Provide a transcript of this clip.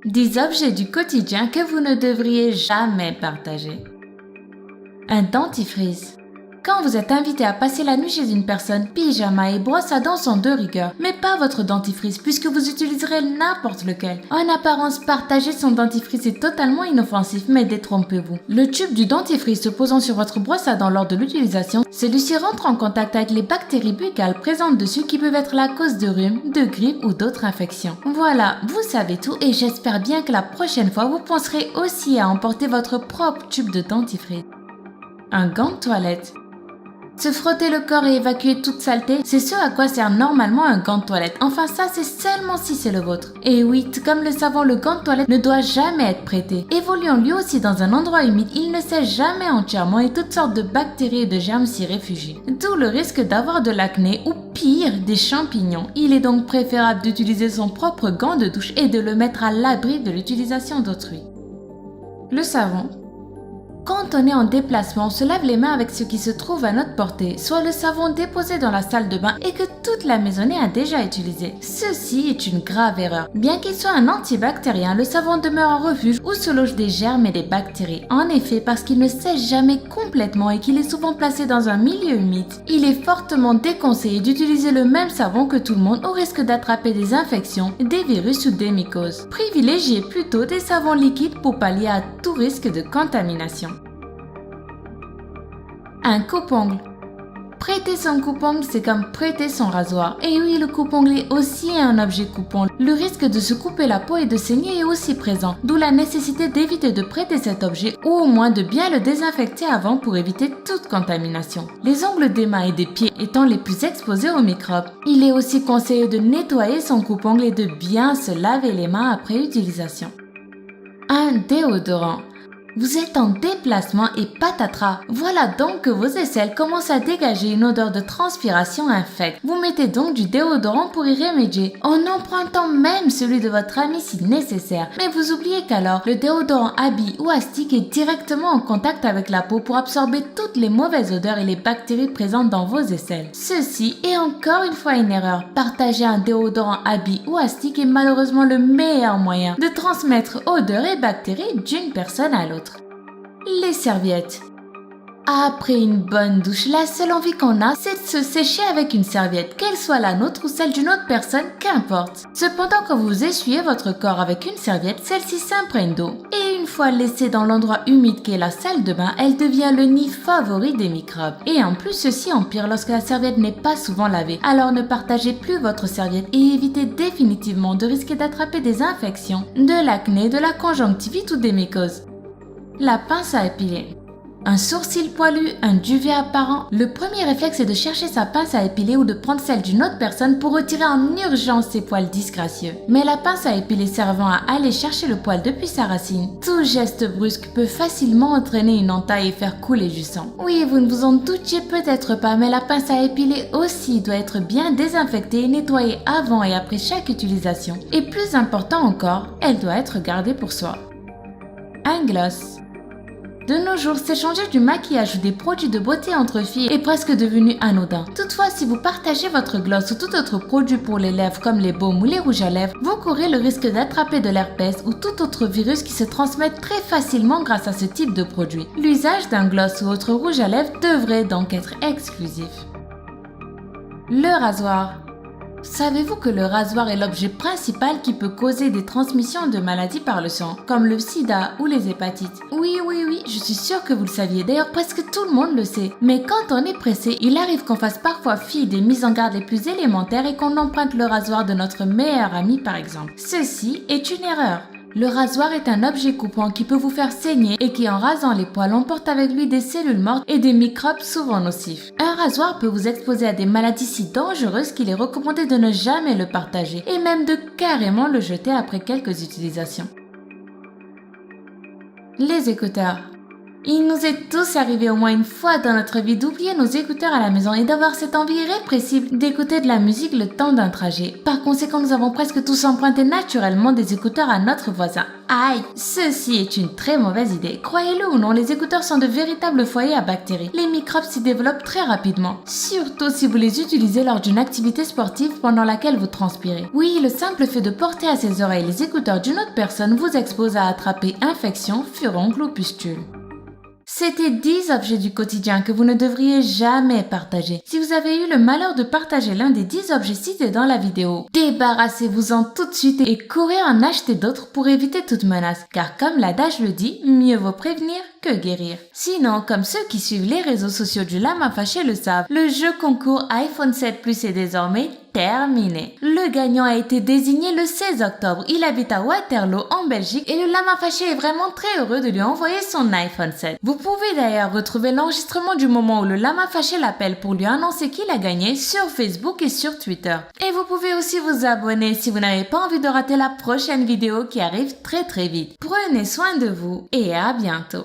10 objets du quotidien que vous ne devriez jamais partager. Un dentifrice. Quand vous êtes invité à passer la nuit chez une personne, pyjama et brosse à dents sont de rigueur, mais pas votre dentifrice puisque vous utiliserez n'importe lequel. En apparence, partager son dentifrice est totalement inoffensif, mais détrompez-vous. Le tube du dentifrice se posant sur votre brosse à dents lors de l'utilisation, celui-ci rentre en contact avec les bactéries buccales présentes dessus qui peuvent être la cause de rhume, de grippe ou d'autres infections. Voilà, vous savez tout et j'espère bien que la prochaine fois vous penserez aussi à emporter votre propre tube de dentifrice. Un gant de toilette. Se frotter le corps et évacuer toute saleté, c'est ce à quoi sert normalement un gant de toilette. Enfin ça, c'est seulement si c'est le vôtre. Et oui, comme le savon, le gant de toilette ne doit jamais être prêté. Évoluant lui aussi dans un endroit humide, il ne sèche jamais entièrement et toutes sortes de bactéries et de germes s'y réfugient. D'où le risque d'avoir de l'acné ou pire, des champignons. Il est donc préférable d'utiliser son propre gant de douche et de le mettre à l'abri de l'utilisation d'autrui. Le savon. Quand on est en déplacement, on se lave les mains avec ce qui se trouve à notre portée, soit le savon déposé dans la salle de bain et que toute la maisonnée a déjà utilisé. Ceci est une grave erreur. Bien qu'il soit un antibactérien, le savon demeure un refuge où se logent des germes et des bactéries. En effet, parce qu'il ne sèche jamais complètement et qu'il est souvent placé dans un milieu humide, il est fortement déconseillé d'utiliser le même savon que tout le monde au risque d'attraper des infections, des virus ou des mycoses. Privilégiez plutôt des savons liquides pour pallier à tout risque de contamination. Un coupe-ongle. Prêter son coupe-ongle, c'est comme prêter son rasoir. Et oui, le coupe-ongle est aussi un objet coupon. Le risque de se couper la peau et de saigner est aussi présent, d'où la nécessité d'éviter de prêter cet objet ou au moins de bien le désinfecter avant pour éviter toute contamination. Les ongles des mains et des pieds étant les plus exposés aux microbes, il est aussi conseillé de nettoyer son coupe-ongle et de bien se laver les mains après utilisation. Un déodorant. Vous êtes en déplacement et patatras. Voilà donc que vos aisselles commencent à dégager une odeur de transpiration infecte. Vous mettez donc du déodorant pour y remédier, en empruntant même celui de votre ami si nécessaire. Mais vous oubliez qu'alors, le déodorant Abby ou Astic est directement en contact avec la peau pour absorber toutes les mauvaises odeurs et les bactéries présentes dans vos aisselles. Ceci est encore une fois une erreur. Partager un déodorant Abby ou Astic est malheureusement le meilleur moyen de transmettre odeurs et bactéries d'une personne à l'autre. Les serviettes. Après une bonne douche, la seule envie qu'on a, c'est de se sécher avec une serviette, qu'elle soit la nôtre ou celle d'une autre personne, qu'importe. Cependant, quand vous essuyez votre corps avec une serviette, celle-ci s'imprègne d'eau. Et une fois laissée dans l'endroit humide qu'est la salle de bain, elle devient le nid favori des microbes. Et en plus, ceci empire lorsque la serviette n'est pas souvent lavée. Alors ne partagez plus votre serviette et évitez définitivement de risquer d'attraper des infections, de l'acné, de la conjonctivite ou des mycoses. La pince à épiler. Un sourcil poilu, un duvet apparent, le premier réflexe est de chercher sa pince à épiler ou de prendre celle d'une autre personne pour retirer en urgence ses poils disgracieux. Mais la pince à épiler servant à aller chercher le poil depuis sa racine, tout geste brusque peut facilement entraîner une entaille et faire couler du sang. Oui, vous ne vous en doutiez peut-être pas, mais la pince à épiler aussi doit être bien désinfectée et nettoyée avant et après chaque utilisation. Et plus important encore, elle doit être gardée pour soi. Un gloss. De nos jours, s'échanger du maquillage ou des produits de beauté entre filles est presque devenu anodin. Toutefois, si vous partagez votre gloss ou tout autre produit pour les lèvres comme les baumes ou les rouges à lèvres, vous courez le risque d'attraper de l'herpès ou tout autre virus qui se transmet très facilement grâce à ce type de produit. L'usage d'un gloss ou autre rouge à lèvres devrait donc être exclusif. Le rasoir. Savez-vous que le rasoir est l'objet principal qui peut causer des transmissions de maladies par le sang, comme le sida ou les hépatites? Oui, je suis sûre que vous le saviez. D'ailleurs, presque tout le monde le sait. Mais quand on est pressé, il arrive qu'on fasse parfois fi des mises en garde les plus élémentaires et qu'on emprunte le rasoir de notre meilleur ami, par exemple. Ceci est une erreur. Le rasoir est un objet coupant qui peut vous faire saigner et qui, en rasant les poils, emporte avec lui des cellules mortes et des microbes souvent nocifs. Un rasoir peut vous exposer à des maladies si dangereuses qu'il est recommandé de ne jamais le partager et même de carrément le jeter après quelques utilisations. Les écouteurs. Il nous est tous arrivé au moins une fois dans notre vie d'oublier nos écouteurs à la maison et d'avoir cette envie irrépressible d'écouter de la musique le temps d'un trajet. Par conséquent, nous avons presque tous emprunté naturellement des écouteurs à notre voisin. Aïe, ceci est une très mauvaise idée. Croyez-le ou non, les écouteurs sont de véritables foyers à bactéries. Les microbes s'y développent très rapidement, surtout si vous les utilisez lors d'une activité sportive pendant laquelle vous transpirez. Oui, le simple fait de porter à ses oreilles les écouteurs d'une autre personne vous expose à attraper infections, furoncles ou pustules. C'était 10 objets du quotidien que vous ne devriez jamais partager. Si vous avez eu le malheur de partager l'un des 10 objets cités dans la vidéo, débarrassez-vous-en tout de suite et courez en acheter d'autres pour éviter toute menace. Car comme l'adage le dit, mieux vaut prévenir que guérir. Sinon, comme ceux qui suivent les réseaux sociaux du Lama Fâché le savent, le jeu concours iPhone 7 Plus est désormais terminé. Le gagnant a été désigné le 16 octobre. Il habite à Waterloo en Belgique et le Lama Fâché est vraiment très heureux de lui envoyer son iPhone 7. Vous pouvez d'ailleurs retrouver l'enregistrement du moment où le Lama Fâché l'appelle pour lui annoncer qu'il a gagné sur Facebook et sur Twitter. Et vous pouvez aussi vous abonner si vous n'avez pas envie de rater la prochaine vidéo qui arrive très vite. Prenez soin de vous et à bientôt.